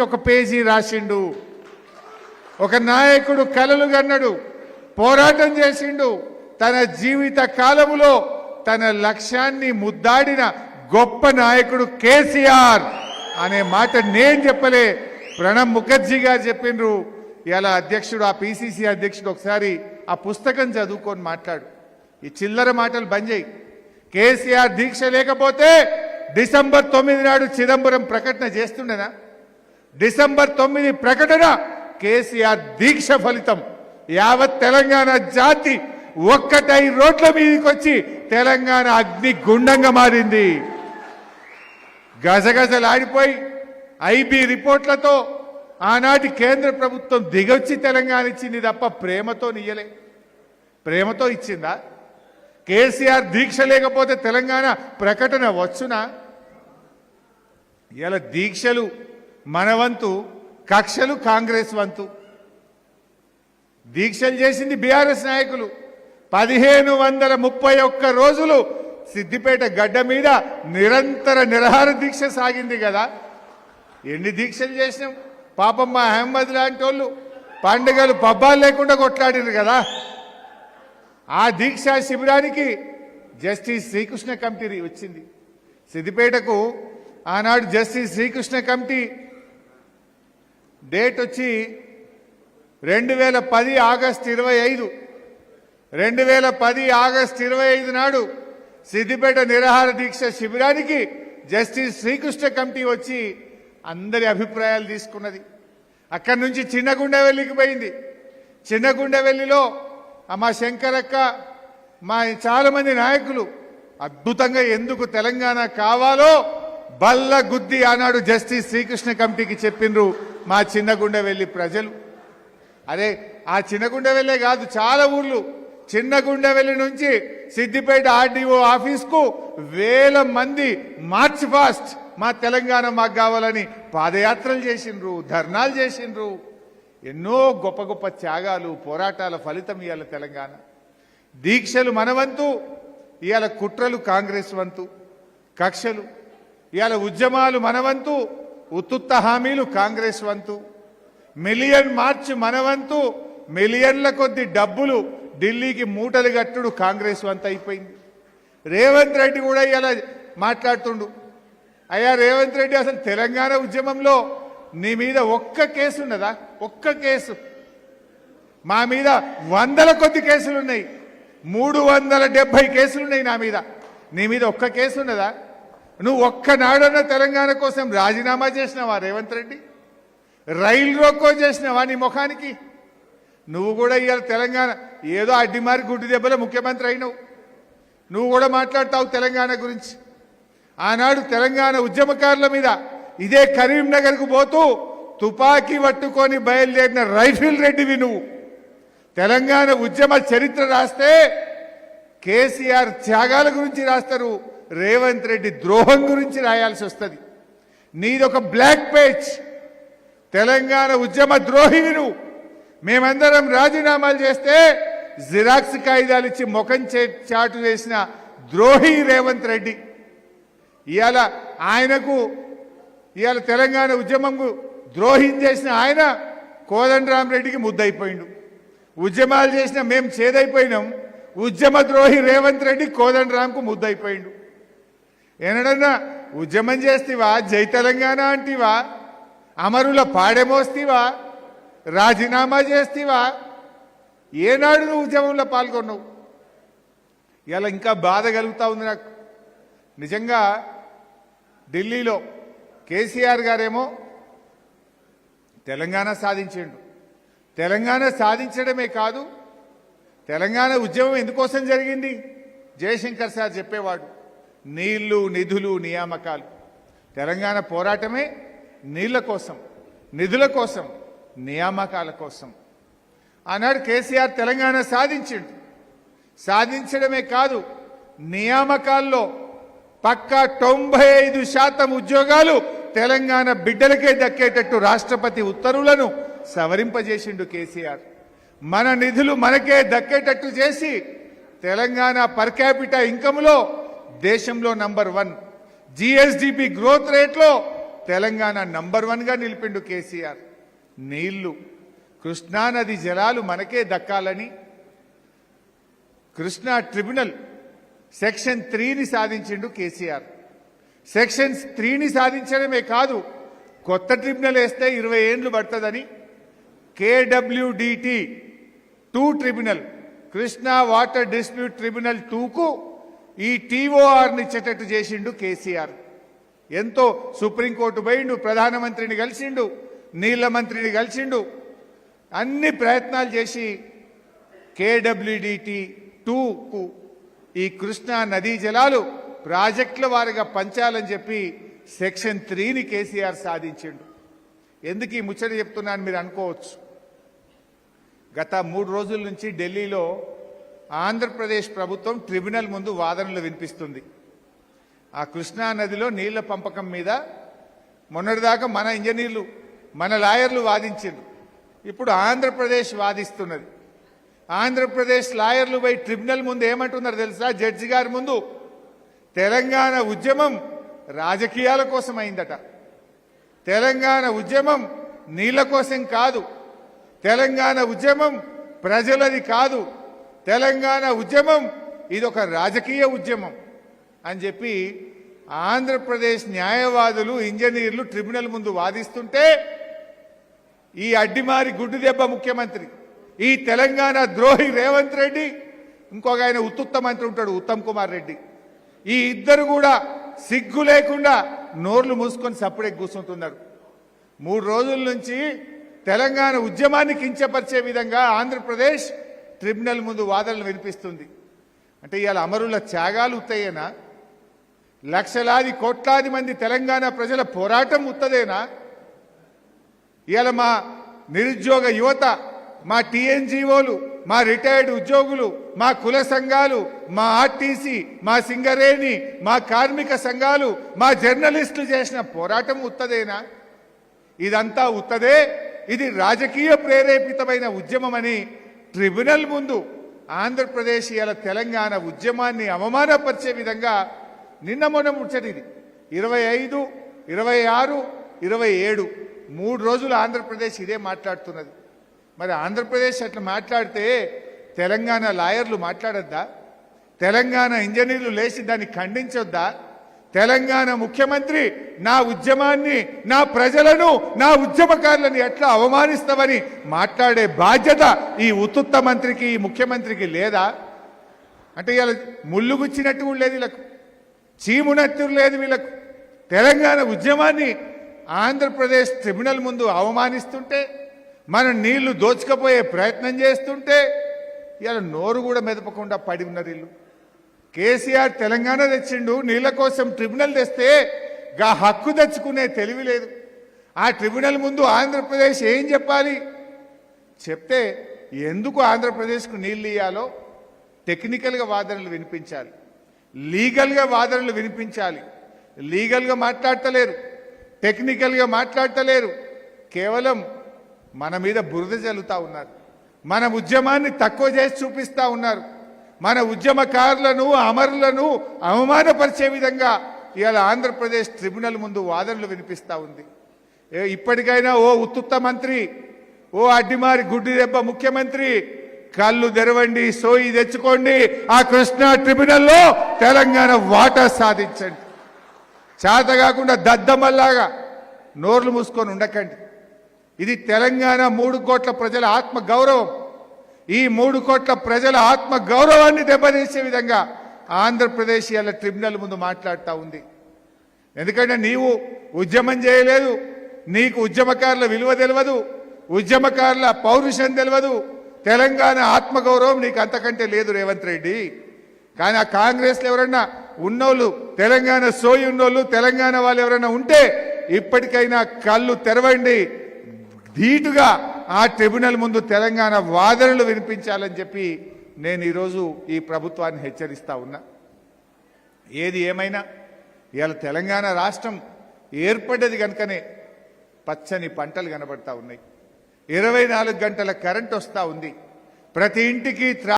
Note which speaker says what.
Speaker 1: ఒక పేజీ రాసిండు. ఒక నాయకుడు కలలు గన్నడు, పోరాటం చేసిండు. తన జీవిత కాలములో తన లక్ష్యాన్ని ముద్దాడిన గొప్ప నాయకుడు కేసీఆర్ అనే మాట నేను చెప్పలే, ప్రణబ్ ముఖర్జీ గారు చెప్పిండ్రు. ఇలా అధ్యక్షుడు, ఆ పిసిసి అధ్యక్షుడు ఒకసారి ఆ పుస్తకం చదువుకొని మాట్లాడు. ఈ చిల్లర మాటలు బంద్ చేయి. కేసీఆర్ దీక్ష లేకపోతే డిసెంబర్ 9 నాడు చిదంబరం ప్రకటన చేస్తుండేనా? డిసెంబర్ 9 ప్రకటన కేసీఆర్ దీక్ష ఫలితం. యావత్ తెలంగాణ జాతి ఒక్కటై రోడ్ల మీదకి వచ్చి తెలంగాణ అగ్ని గుండంగా మారింది. గజగజలాడిపోయి ఐబీ రిపోర్ట్లతో ఆనాటి కేంద్ర ప్రభుత్వం దిగొచ్చి తెలంగాణ ఇచ్చింది తప్ప ప్రేమతో నియ్యలే. ప్రేమతో ఇచ్చిందా? కేసీఆర్ దీక్ష లేకపోతే తెలంగాణ ప్రకటన వచ్చునా? ఇలా దీక్షలు మన వంతు, కక్షలు కాంగ్రెస్ వంతు. దీక్షలు చేసింది బీఆర్ఎస్ నాయకులు. 1531 రోజులు సిద్దిపేట గడ్డ మీద నిరంతర నిరాహార దీక్ష సాగింది కదా. ఎన్ని దీక్షలు చేసినాం? పాపం మా అహ్మద్ లాంటి వాళ్ళు పండుగలు పబ్బాలు లేకుండా కొట్లాడిరు కదా. ఆ దీక్షా శిబిరానికి జస్టిస్ శ్రీకృష్ణ కమిటీ వచ్చింది. సిద్దిపేటకు ఆనాడు జస్టిస్ శ్రీకృష్ణ కమిటీ డేట్ వచ్చి 2010 ఆగస్టు 25. 2010 ఆగస్టు 25 నాడు సిద్దిపేట నిరాహార దీక్ష శిబిరానికి జస్టిస్ శ్రీకృష్ణ కమిటీ వచ్చి అందరి అభిప్రాయాలు తీసుకున్నది. అక్కడి నుంచి చిన్నగుండెవెల్లికి పోయింది. చిన్నగుండెవెల్లిలో మా శంకరక్క, మా చాలా మంది నాయకులు అద్భుతంగా ఎందుకు తెలంగాణ కావాలో బల్ల గుద్ది ఆనాడు జస్టిస్ శ్రీకృష్ణ కమిటీకి చెప్పిండ్రు మా చిన్నగుండెవెల్లి ప్రజలు. అదే ఆ చిన్నగుండెవెల్లే కాదు, చాలా ఊర్లు. చిన్నగుండెవెల్లి నుంచి సిద్దిపేట ఆర్డీఓ ఆఫీస్కు వేల మంది మార్చ్ ఫాస్ట్ మా తెలంగాణ మాకు కావాలని పాదయాత్రలు చేసిండ్రు, ధర్నాలు చేసిండ్రు. ఎన్నో గొప్ప గొప్ప త్యాగాలు, పోరాటాల ఫలితం ఇవాళ తెలంగాణ. దీక్షలు మన వంతు, ఇవాళ కుట్రలు కాంగ్రెస్ వంతు, కక్షలు. ఇవాళ ఉద్యమాలు మన వంతు, ఉత్తుత్త హామీలు కాంగ్రెస్ వంతు. మిలియన్ మార్చ్ మన వంతు, మిలియన్ల కొద్ది డబ్బులు ఢిల్లీకి మూటలు కట్టుడు కాంగ్రెస్ వంతు అయిపోయింది. రేవంత్ రెడ్డి కూడా ఇలా మాట్లాడుతుండు. అయ్యా రేవంత్ రెడ్డి, అసలు తెలంగాణ ఉద్యమంలో నీ మీద ఒక్క కేసు ఉన్నదా? ఒక్క కేసు? మా మీద వందల కొద్ది కేసులున్నాయి. 370 కేసులున్నాయి నా మీద. నీ మీద ఒక్క కేసు ఉన్నదా? నువ్వు ఒక్కనాడన్నా తెలంగాణ కోసం రాజీనామా చేసినావా రేవంత్ రెడ్డి? రైలు రోకో చేసినావా నీ ముఖానికి? నువ్వు కూడా ఇవాళ తెలంగాణ ఏదో అడ్డిమారి గుడ్డి దెబ్బలో ముఖ్యమంత్రి అయినావు. నువ్వు కూడా మాట్లాడతావు తెలంగాణ గురించి. ఆనాడు తెలంగాణ ఉద్యమకారుల మీద ఇదే కరీంనగర్కు పోతూ తుపాకీ పట్టుకొని బయలుదేరిన రైఫిల్ రెడ్డివి నువ్వు. తెలంగాణ ఉద్యమ చరిత్ర రాస్తే కేసీఆర్ త్యాగాల గురించి రాస్తారు, రేవంత్ రెడ్డి ద్రోహం గురించి రాయాల్సి వస్తుంది. నీదొక బ్లాక్ పేజ్. తెలంగాణ ఉద్యమ ద్రోహివి నువ్వు. మేమందరం రాజీనామాలు చేస్తే జిరాక్స్ కాగితాలు ఇచ్చి ముఖం చాటు వేసిన ద్రోహి రేవంత్ రెడ్డి. ఇవాళ ఆయనకు, ఇవాళ తెలంగాణ ఉద్యమంకు ద్రోహం చేసిన ఆయన కోదండరామరెడ్డికి ముద్దయిపోయిండు. ఉద్యమాలు చేసిన మేము చేదైపోయినాం. ఉద్యమ ద్రోహి రేవంత్ రెడ్డి కోదండరాంకు ముద్దయిపోయిండు. ఏనడన్నా ఉద్యమం చేస్తేవా? జై తెలంగాణ అంటివా? అమరుల పాడెమోస్తీవా? రాజీనామా చేస్తేవా? ఏనాడు నువ్వు ఉద్యమంలో పాల్గొన్నావు? ఇలా ఇంకా బాధ కలుగుతా ఉంది నాకు నిజంగా. ఢిల్లీలో కేసీఆర్ గారేమో తెలంగాణ సాధించిండు. తెలంగాణ సాధించడమే కాదు, తెలంగాణ ఉద్యమం ఎందుకోసం జరిగింది? జయశంకర్ సార్ చెప్పేవాడు, నీళ్లు, నిధులు, నియామకాలు. తెలంగాణ పోరాటమే నీళ్ల కోసం, నిధుల కోసం, నియామకాల కోసం. ఆనాడు కేసీఆర్ తెలంగాణ సాధించిండు. సాధించడమే కాదు, నియామకాల్లో పక్కా 95% ఉద్యోగాలు తెలంగాణ బిడ్డలకే దక్కేటట్టు రాష్ట్రపతి ఉత్తర్వులను సవరింపజేసిండు కేసీఆర్. మన నిధులు మనకే దక్కేటట్టు చేసి తెలంగాణ పర్ క్యాపిటా ఇన్కమ్లో దేశంలో నంబర్ 1, జీఎస్డిపి గ్రోత్ రేట్లో తెలంగాణ నంబర్ 1గా నిలిపిండు కేసీఆర్. నీళ్లు, కృష్ణానది జలాలు మనకే దక్కాలని కృష్ణా ట్రిబ్యునల్ సెక్షన్ 3ని సాధించిండు కేసీఆర్. సెక్షన్ 3ని సాధించడమే కాదు, కొత్త ట్రిబ్యునల్ వేస్తే 20 ఏండ్లు పడుతుందని KWDT 2 tribunal, Krishna water dispute tribunal 2కు ఈ TORని ఇచ్చేటట్టు చేసిండు కేసీఆర్. ఎంతో సుప్రీంకోర్టు పోయిండు, ప్రధానమంత్రిని కలిసిండు, నీళ్ల మంత్రిని కలిసిండు, అన్ని ప్రయత్నాలు చేసి KWDT 2కు ఈ కృష్ణా నదీ జలాలు ప్రాజెక్టుల వారిగా పంచాలని చెప్పి సెక్షన్ 3ని కేసీఆర్ సాధించిండు. ఎందుకు ఈ ముచ్చట చెప్తున్నాను మీరు అనుకోవచ్చు. గత 3 రోజుల నుంచి ఢిల్లీలో ఆంధ్రప్రదేశ్ ప్రభుత్వం ట్రిబ్యునల్ ముందు వాదనలు వినిపిస్తుంది. ఆ కృష్ణా నదిలో నీళ్ల పంపకం మీద మొన్నటిదాకా మన ఇంజనీర్లు, మన లాయర్లు వాదించారు. ఇప్పుడు ఆంధ్రప్రదేశ్ వాదిస్తున్నది. ఆంధ్రప్రదేశ్ లాయర్లు పోయి ట్రిబ్యునల్ ముందు ఏమంటున్నారు తెలుసా? జడ్జి గారి ముందు తెలంగాణ ఉద్యమం రాజకీయాల కోసం అయిందట. తెలంగాణ ఉద్యమం నీళ్ల కోసం కాదు, తెలంగాణ ఉద్యమం ప్రజలది కాదు, తెలంగాణ ఉద్యమం ఇదొక రాజకీయ ఉద్యమం అని చెప్పి ఆంధ్రప్రదేశ్ న్యాయవాదులు, ఇంజనీర్లు ట్రిబ్యునల్ ముందు వాదిస్తుంటే ఈ అడ్డిమారి గుడ్డు దెబ్బ ముఖ్యమంత్రి, ఈ తెలంగాణ ద్రోహి రేవంత్ రెడ్డి, ఇంకొక ఆయన ఉత్తుత్త మంత్రి ఉంటాడు ఉత్తమ్ కుమార్ రెడ్డి, ఈ ఇద్దరు కూడా సిగ్గు లేకుండా నోర్లు మూసుకొని సప్పుడే కూర్చుంటున్నారు. 3 రోజుల నుంచి తెలంగాణ ఉద్యమాన్ని కించపరిచే విధంగా ఆంధ్రప్రదేశ్ ట్రిబ్యునల్ ముందు వాదనలు వినిపిస్తుంది. అంటే ఇవాళ అమరుల త్యాగాలు ఉత్తయేనా? లక్షలాది కోట్లాది మంది తెలంగాణ ప్రజల పోరాటం ఉత్తదేనా? ఇవాళ మా నిరుద్యోగ యువత, మా TNGOలు, మా రిటైర్డ్ ఉద్యోగులు, మా కుల సంఘాలు, మా ఆర్టీసీ, మా సింగరేణి, మా కార్మిక సంఘాలు, మా జర్నలిస్టులు చేసిన పోరాటం ఉత్తదేనా? ఇదంతా ఉత్తదే. ఇది రాజకీయ ప్రేరేపితమైన ఉద్యమమని ట్రిబ్యునల్ ముందు ఆంధ్రప్రదేశ్ ఇవాళ తెలంగాణ ఉద్యమాన్ని అవమానపరిచే విధంగా నిన్న మొన్న ముచ్చటిది 25, 26, 27 3 రోజులు ఆంధ్రప్రదేశ్ ఇదే మాట్లాడుతున్నది. మరి ఆంధ్రప్రదేశ్ అట్లా మాట్లాడితే తెలంగాణ లాయర్లు మాట్లాడొద్దా? తెలంగాణ ఇంజనీర్లు లేచి దాన్ని ఖండించొద్దా? తెలంగాణ ముఖ్యమంత్రి నా ఉద్యమాన్ని, నా ప్రజలను, నా ఉద్యమకారులను ఎట్లా అవమానిస్తామని మాట్లాడే బాధ్యత ఈ ఉత్తుత్త మంత్రికి, ఈ ముఖ్యమంత్రికి లేదా? అంటే ఇలా ముళ్ళుగుచ్చినట్టు కూడా లేదు వీళ్ళకు, చీమునెత్తురు లేదు వీళ్ళకు. తెలంగాణ ఉద్యమాన్ని ఆంధ్రప్రదేశ్ ట్రిబ్యునల్ ముందు అవమానిస్తుంటే, మన నీళ్లు దోచుకపోయే ప్రయత్నం చేస్తుంటే ఇలా నోరు కూడా మెదపకుండా పడి ఉన్నారు వీళ్ళు. కేసీఆర్ తెలంగాణ తెచ్చిండు, నీళ్ల కోసం ట్రిబ్యునల్ తెస్తే గా హక్కు తెచ్చుకునే తెలివి లేదు. ఆ ట్రిబ్యునల్ ముందు ఆంధ్రప్రదేశ్ ఏం చెప్పాలి? చెప్తే ఎందుకు ఆంధ్రప్రదేశ్కు నీళ్లు ఇయ్యాలో టెక్నికల్గా వాదనలు వినిపించాలి, లీగల్గా వాదనలు వినిపించాలి. లీగల్గా మాట్లాడతలేరు, టెక్నికల్గా మాట్లాడతలేరు, కేవలం మన మీద బురద జల్లుతా ఉన్నారు, మన ఉద్యమాన్ని తక్కువ చేసి చూపిస్తా ఉన్నారు, మన ఉద్యమకారులను, అమరులను అవమానపరిచే విధంగా ఇవాళ ఆంధ్రప్రదేశ్ ట్రిబ్యునల్ ముందు వాదనలు వినిపిస్తా ఉంది. ఇప్పటికైనా ఓ ఉత్తుత్త మంత్రి, ఓ అడ్డిమారి గుడ్డి దెబ్బ ముఖ్యమంత్రి కళ్ళు తెరవండి, సోయి తెచ్చుకోండి, ఆ కృష్ణా ట్రిబ్యునల్లో తెలంగాణ వాటా సాధించండి. చేత కాకుండా దద్దమల్లాగా నోర్లు మూసుకొని ఉండకండి. ఇది తెలంగాణ 3 కోట్ల ప్రజల ఆత్మ గౌరవం. ఈ 3 కోట్ల ప్రజల ఆత్మ గౌరవాన్ని దెబ్బతీసే విధంగా ఆంధ్రప్రదేశ్ ఇలా ట్రిబ్యునల్ ముందు మాట్లాడుతూ ఉంది. ఎందుకంటే నీవు ఉద్యమం చేయలేదు, నీకు ఉద్యమకారుల విలువ తెలియదు, ఉద్యమకారుల పౌరుషం తెలియదు, తెలంగాణ ఆత్మగౌరవం నీకు అంతకంటే లేదు రేవంత్ రెడ్డి. కానీ ఆ కాంగ్రెస్లో ఎవరన్నా ఉన్నోళ్ళు, తెలంగాణ సోయి ఉన్నోళ్ళు, తెలంగాణ వాళ్ళు ఎవరైనా ఉంటే ఇప్పటికైనా కళ్ళు తెరవండి, ధీటుగా ఆ ట్రిబ్యునల్ ముందు తెలంగాణ వాదనలు వినిపించాలని చెప్పి నేను ఈరోజు ఈ ప్రభుత్వాన్ని హెచ్చరిస్తా ఉన్నా. ఏది ఏమైనా ఇవాళ తెలంగాణ రాష్ట్రం ఏర్పడ్డది కనుకనే పచ్చని పంటలు కనబడతా ఉన్నాయి, 24 గంటల కరెంట్ వస్తూ ఉంది, ప్రతి ఇంటికి